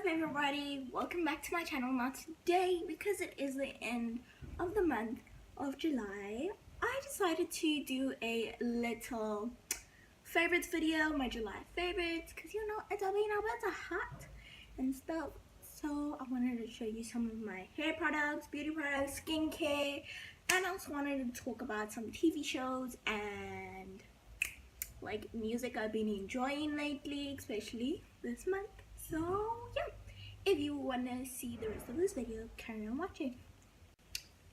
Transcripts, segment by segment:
up everybody, welcome back to my channel. Now today, because it is the end of the month of July, I decided to do a little favorites video, my July favorites, because you know it's been a bit hot and stuff. So I wanted to show you some of my hair products, beauty products, skincare, and I also wanted to talk about some TV shows and like music I've been enjoying lately, especially this month. So yeah, if you want to see the rest of this video, carry on watching.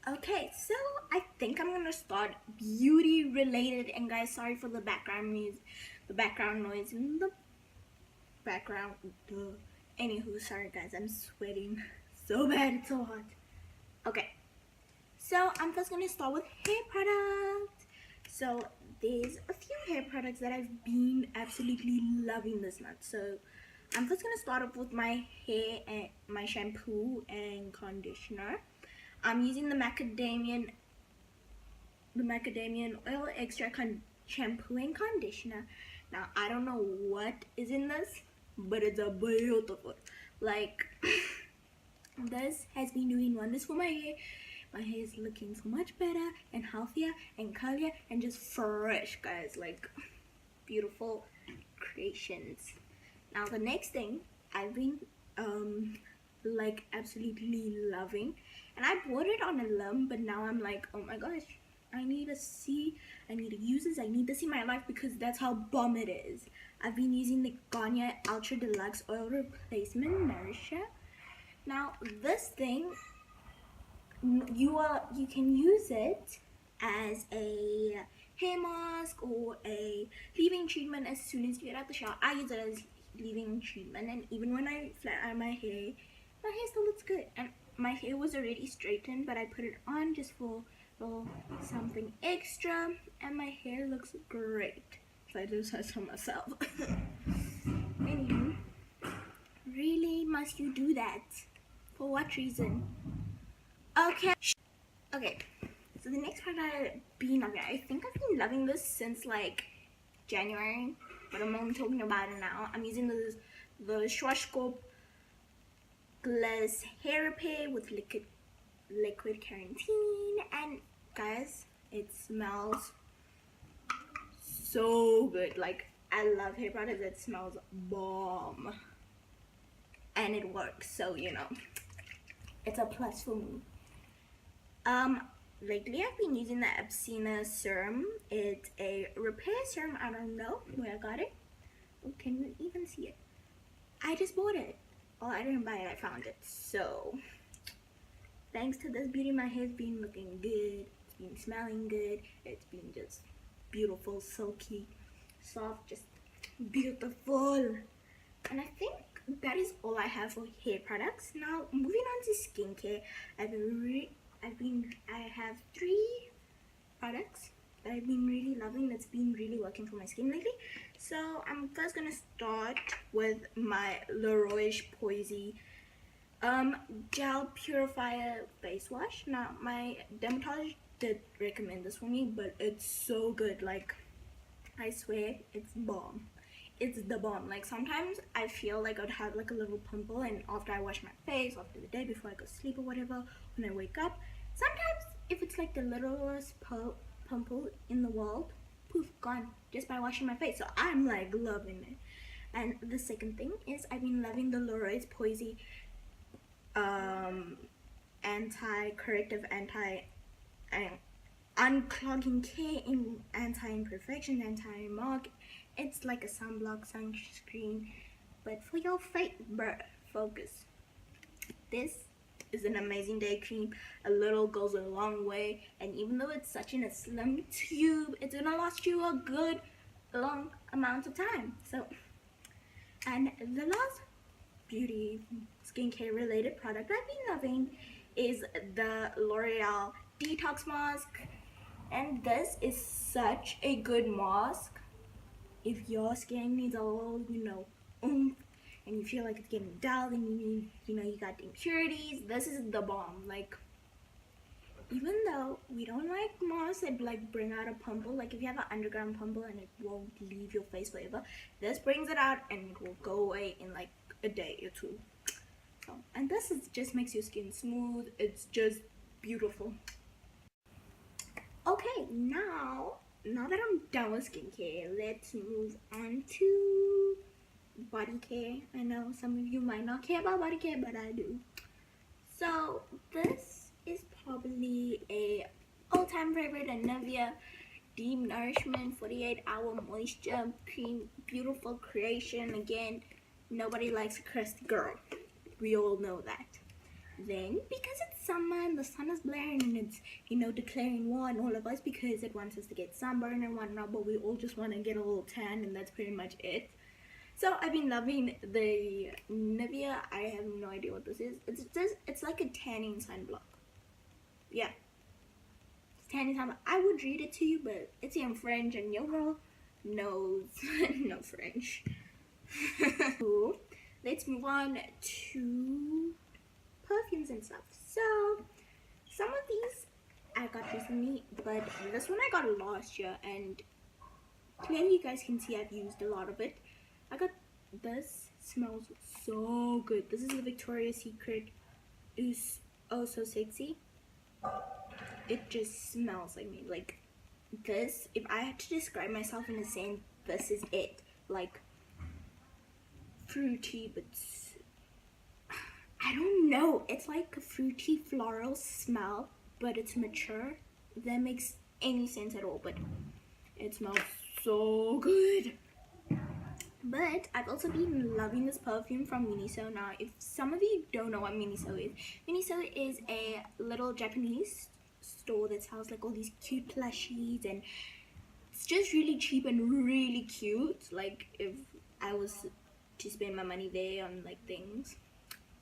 Okay, so I think I'm gonna start beauty related, and guys, sorry for the background music, the background noise in the background. Anywho, sorry guys, I'm sweating so bad, it's so hot. Okay, so I'm first gonna start with hair products. So there's a few hair products that I've been absolutely loving this month. So I'm first gonna start off with my hair and my shampoo and conditioner. I'm using the macadamia oil extra shampoo and conditioner. Now I don't know what is in this, but it's a beautiful. Like this has been doing wonders for my hair. My hair is looking so much better and healthier and curlier and just fresh, guys. Like beautiful creations. Now the next thing I've been like absolutely loving, and I bought it on a limb, but now I'm like, oh my gosh, I need to use this, I need to see my life, because that's how bomb it is. I've been using the Garnier Ultra Deluxe Oil Replacement Nourisher. Now this thing, you can use it as a hair mask or a leave-in treatment as soon as you get out the shower. I use it as leave-in treatment, and even when I flat iron my hair still looks good. And my hair was already straightened, but I put it on just for something extra, and my hair looks great. So I just said so myself. Anywho, really must you do that? For what reason? Okay, so the next product I've been loving, I think I've been loving this since like January, but I'm talking about it now. I'm using the Schwarzkopf Gliss hair repair with liquid Keratin, and guys, it smells so good. Like, I love hair products that smells bomb, and it works, so you know it's a plus for me. Lately I've been using the Epsina serum. It's a repair serum. I don't know where I got it. Oh, can you even see it? I just bought it. Oh, I didn't buy it, I found it. So thanks to this beauty, my hair's been looking good, it's been smelling good, it's been just beautiful, silky, soft, just beautiful. And I think that is all I have for hair products. Now moving on to skincare, I have 3 products that I've been really loving, that's been really working for my skin lately. So I'm first gonna start with my Roche-Posay gel purifier face wash. Now my dermatologist did recommend this for me, but it's so good. Like, I swear it's bomb. It's the bomb. Like, sometimes I feel like I'd have like a little pimple, and after I wash my face, after the day before I go to sleep or whatever, when I wake up, sometimes if it's like the littlest pimple in the world, poof, gone, just by washing my face. So I'm like loving it. And the second thing is, I've been loving the Roche-Posay anti-corrective, unclogging care, in anti-imperfection, anti-mark. It's like a sunblock sunscreen, but for your face, bruh, focus. This is an amazing day cream. A little goes a long way, and even though it's such in a slim tube, it's gonna last you a good long amount of time. So, and the last beauty skincare related product I've been loving is the L'Oreal Detox mask, and this is such a good mask if your skin needs a little, you know, oomph, and you feel like it's getting dull, and you got impurities. This is the bomb. Like, even though we don't like masks that like bring out a pimple, like if you have an underground pimple and it won't leave your face forever, this brings it out and it will go away in like a day or 2. So, and this is just makes your skin smooth. It's just beautiful. Okay, now that I'm done with skincare, let's move on to body care. I know some of you might not care about body care, but I do. So this is probably a all-time favorite, a Nivea Deep Nourishment 48-hour moisture cream, beautiful creation. Again, nobody likes a crusty girl. We all know that. Then, because it's summer and the sun is blaring and it's, you know, declaring war on all of us because it wants us to get sunburned and whatnot, but we all just want to get a little tan, and that's pretty much it. So I've been loving the Nivea. I have no idea what this is. It's like a tanning sunblock. Yeah, it's tanning sunblock. I would read it to you, but it's in French, and your girl knows no French. So, let's move on to perfumes and stuff. So some of these I got recently, but this one I got last year, and clearly you guys can see I've used a lot of it. I got this. Smells so good. This is the Victoria's Secret Doux Oh So Sexy. It just smells like me. Like this, if I had to describe myself in a sentence, this is it. Like fruity, but I don't know. It's like a fruity floral smell, but it's mature. If that makes any sense at all, but it smells so good. But I've also been loving this perfume from Minso. Now, if some of you don't know what Minso is a little Japanese store that sells like all these cute plushies, and it's just really cheap and really cute. Like if I was to spend my money there on like things,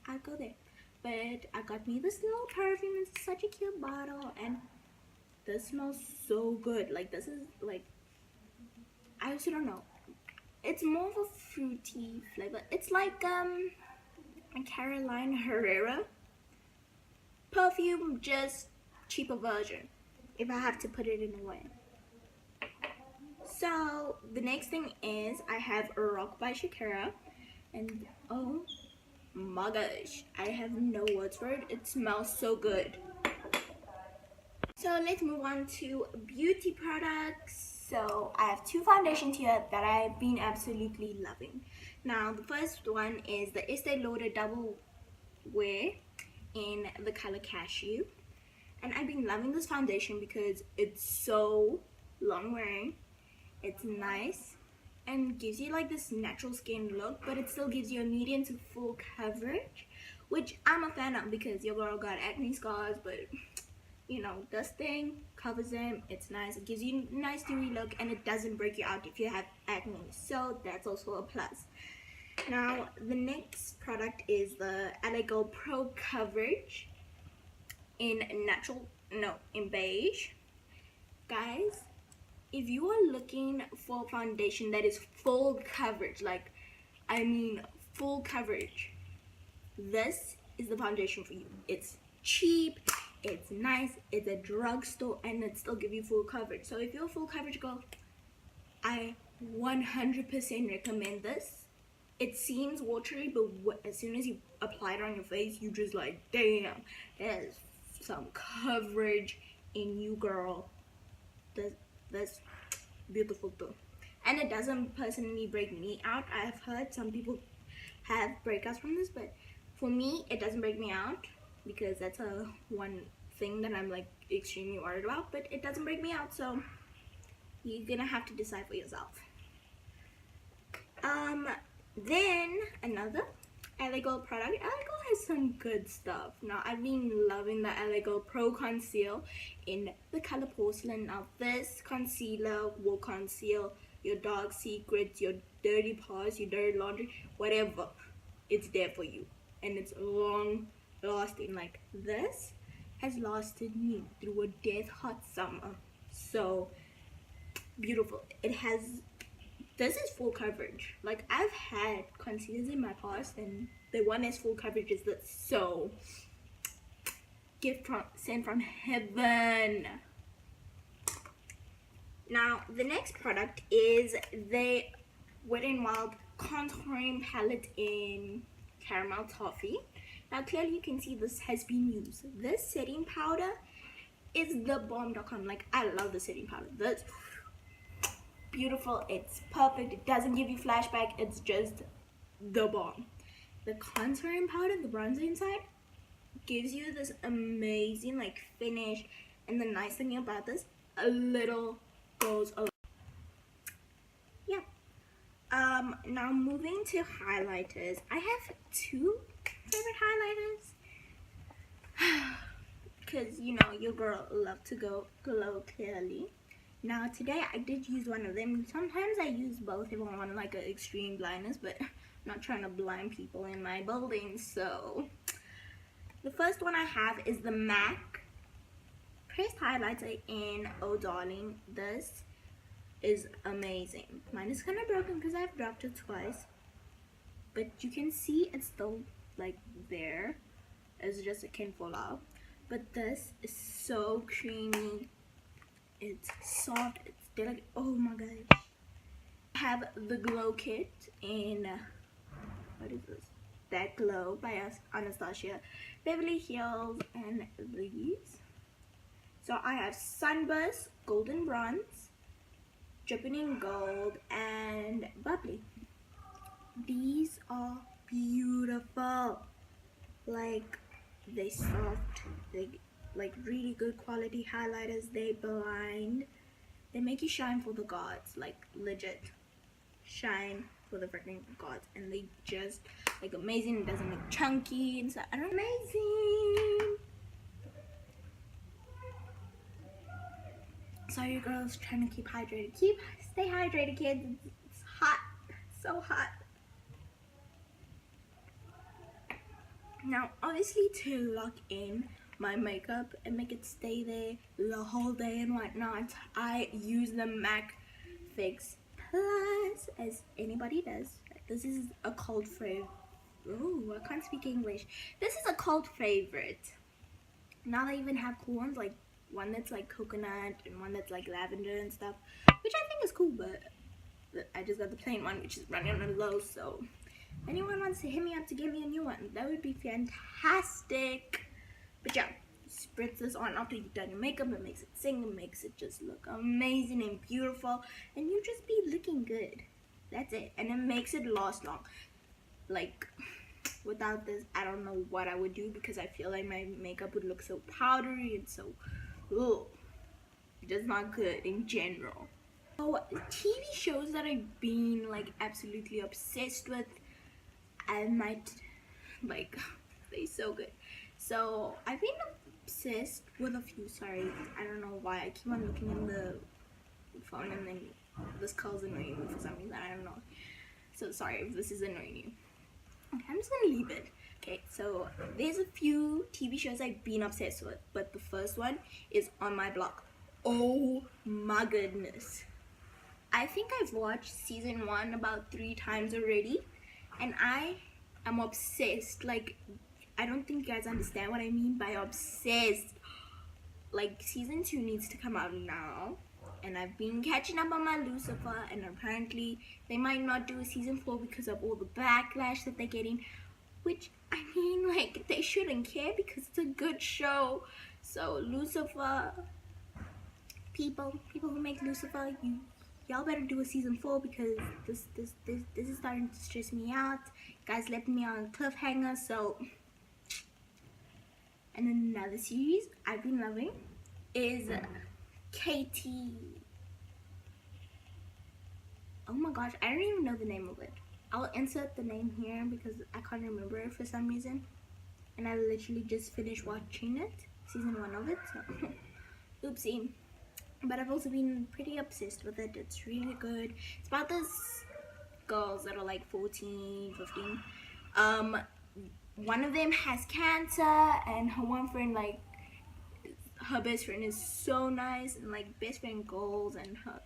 I'd go there. But I got me this little perfume. It's such a cute bottle, and this smells so good. Like this is like, I also don't know. It's more of a fruity flavor. It's like a Caroline Herrera perfume, just cheaper version, if I have to put it in a way. So the next thing is I have a Rock by Shikira, and oh my gosh, I have no words for it. It smells so good. So let's move on to beauty products. So I have two foundations here that I've been absolutely loving. Now the first one is the Estee Lauder Double Wear in the color Cashew, and I've been loving this foundation because it's so long wearing, it's nice, and gives you like this natural skin look, but it still gives you a medium to full coverage, which I'm a fan of because your girl got acne scars, but you know, this thing covers them. It's nice. It gives you a nice dewy look, and it doesn't break you out if you have acne, so that's also a plus. Now the next product is the LA Girl Pro Coverage in beige. Guys, if you are looking for a foundation that is full coverage, like I mean full coverage, this is the foundation for you. It's cheap, it's nice, it's a drugstore, and it still gives you full coverage. So if you're a full coverage girl, I 100% recommend this. It seems watery, but as soon as you apply it on your face, you just like, damn, there's some coverage in you, girl. That's beautiful too. And it doesn't personally break me out. I've heard some people have breakouts from this, but for me, it doesn't break me out because that's a one thing that I'm like extremely worried about, but it doesn't break me out, so you're gonna have to decide for yourself. Then another LA Girl product. LA Girl has some good stuff. Now I've been loving the LA Girl Pro Conceal in the color Porcelain. Now this concealer will conceal your dark secrets, your dirty paws, your dirty laundry, whatever. It's there for you, and it's long lasting. Like this has lasted me through a death hot summer. So beautiful. This is full coverage. Like I've had concealers in my past, and the one as full coverage is this. So sent from heaven. Now the next product is the Wet n Wild contouring palette in caramel toffee. Now clearly you can see this has been used. This setting powder is the bomb.com. Like, I love the setting powder. This beautiful, it's perfect, it doesn't give you flashback, it's just the bomb. The contouring powder, the bronzer inside, gives you this amazing like finish, and the nice thing about this, a little goes a lot. Yeah. Now moving to highlighters. I have two favorite highlighters because you know your girl love to go glow clearly. Now today I did use one of them. Sometimes I use both if I want like an extreme blindness, but I'm not trying to blind people in my building. So the first one I have is the MAC Pressed Highlighter in Oh Darling. This is amazing. Mine is kind of broken because I've dropped it twice, but you can see it's still like there. It's just it can fall out. But this is so creamy. It's soft. It's delicate. Oh my gosh. I have the Glow Kit in what is this? That Glow by Anastasia, Beverly Hills, and these. So I have Sunburst, Golden Bronze, Dripping in Gold, and Bubbly. These are beautiful. Like, they soft, they like really good quality highlighters. They blind, they make you shine for the gods, like legit shine for the freaking gods. And they just like amazing. It doesn't look chunky and so amazing. Sorry, your girl's trying to keep hydrated. Stay hydrated, kids. It's hot, so hot. Now, obviously, to lock in my makeup and make it stay there the whole day and whatnot, I use the MAC Fix Plus, as anybody does. This is a cult favorite. Oh, I can't speak English. This is a cult favorite. Now they even have cool ones, like one that's like coconut and one that's like lavender and stuff, which I think is cool, but I just got the plain one, which is running on low. So if anyone wants to hit me up to give me a new one, that would be fantastic. But yeah, spritz this on after you've done your makeup. It makes it sing, it makes it just look amazing and beautiful, and you just be looking good. That's it. And it makes it last long. Like, without this, I don't know what I would do, because I feel like my makeup would look so powdery and so, ugh, just not good in general. So, TV shows that I've been like absolutely obsessed with, I might like, they're so good. So I've been obsessed with a few. Sorry, I don't know why I keep on looking in the phone and then this call's annoying me for some reason. I don't know. So sorry if this is annoying you. Okay, I'm just gonna leave it. Okay, so there's a few TV shows I've been obsessed with, but the first one is On My Block. Oh my goodness. I think I've watched season 1 about 3 times already, and I am obsessed. Like, I don't think you guys understand what I mean by obsessed. Like, season 2 needs to come out now, and I've been catching up on my Lucifer, and apparently they might not do a season 4 because of all the backlash that they're getting, which, I mean, like, they shouldn't care because it's a good show. So Lucifer, people who make Lucifer, y'all better do a season 4, because this is starting to stress me out. Guys left me on a cliffhanger. So, and another series I've been loving is Katie. Oh my gosh, I don't even know the name of it. I'll insert the name here because I can't remember it for some reason. And I literally just finished watching it, season 1 of it. So, oopsie. But I've also been pretty obsessed with it. It's really good. It's about this girls that are like 14, 15. One of them has cancer, and her one friend, like, her best friend is so nice, and like best friend goals, and her,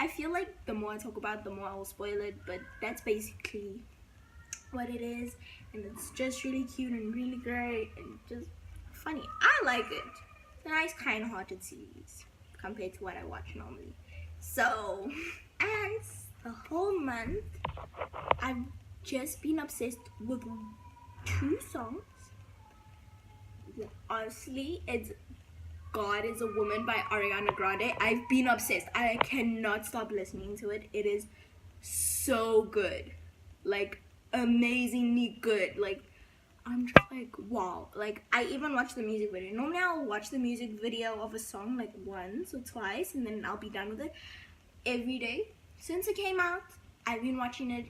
I feel like the more I talk about it, the more I will spoil it, but that's basically what it is. And it's just really cute and really great and just funny. I like it. It's a nice, kind-hearted series compared to what I watch normally. So, and the whole month I've just been obsessed with 2 songs. Honestly, it's God is a Woman by Ariana Grande. I've been obsessed. I cannot stop listening to it. It is so good. Like, amazingly good. Like, I'm just like, wow. Like, I even watched the music video. Normally, I'll watch the music video of a song like once or twice, and then I'll be done with it. Every day since it came out, I've been watching it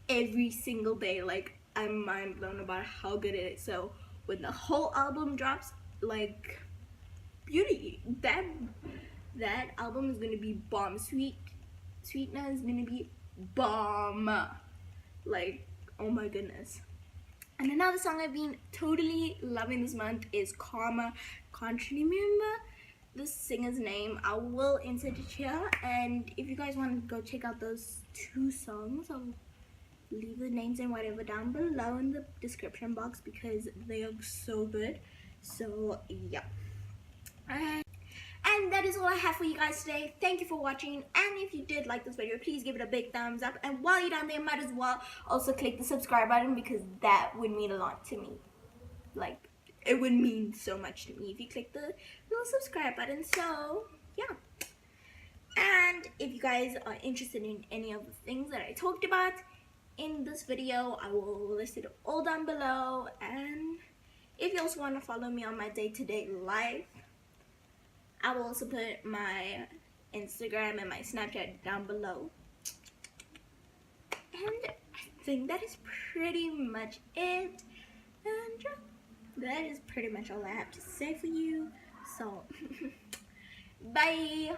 every single day. Like, I'm mind blown about how good it is. So when the whole album drops, like, beauty, that album is gonna be bomb. Sweetener is gonna be bomb. Like, oh my goodness. And another song I've been totally loving this month is Karma. Can't remember the singer's name. I will insert it here, and if you guys want to go check out those 2 songs, I'll leave the names and whatever down below in the description box because they are so good. So yeah, and that is all I have for you guys today. Thank you for watching, and if you did like this video, please give it a big thumbs up, and while you're down there, might as well also click the subscribe button because that would mean a lot to me. Like, it would mean so much to me if you click the little subscribe button. So yeah, and if you guys are interested in any of the things that I talked about in this video, I will list it all down below. And if you also want to follow me on my day-to-day life, I will also put my Instagram and my Snapchat down below. And I think that is pretty much it. And that is pretty much all I have to say for you. So, bye.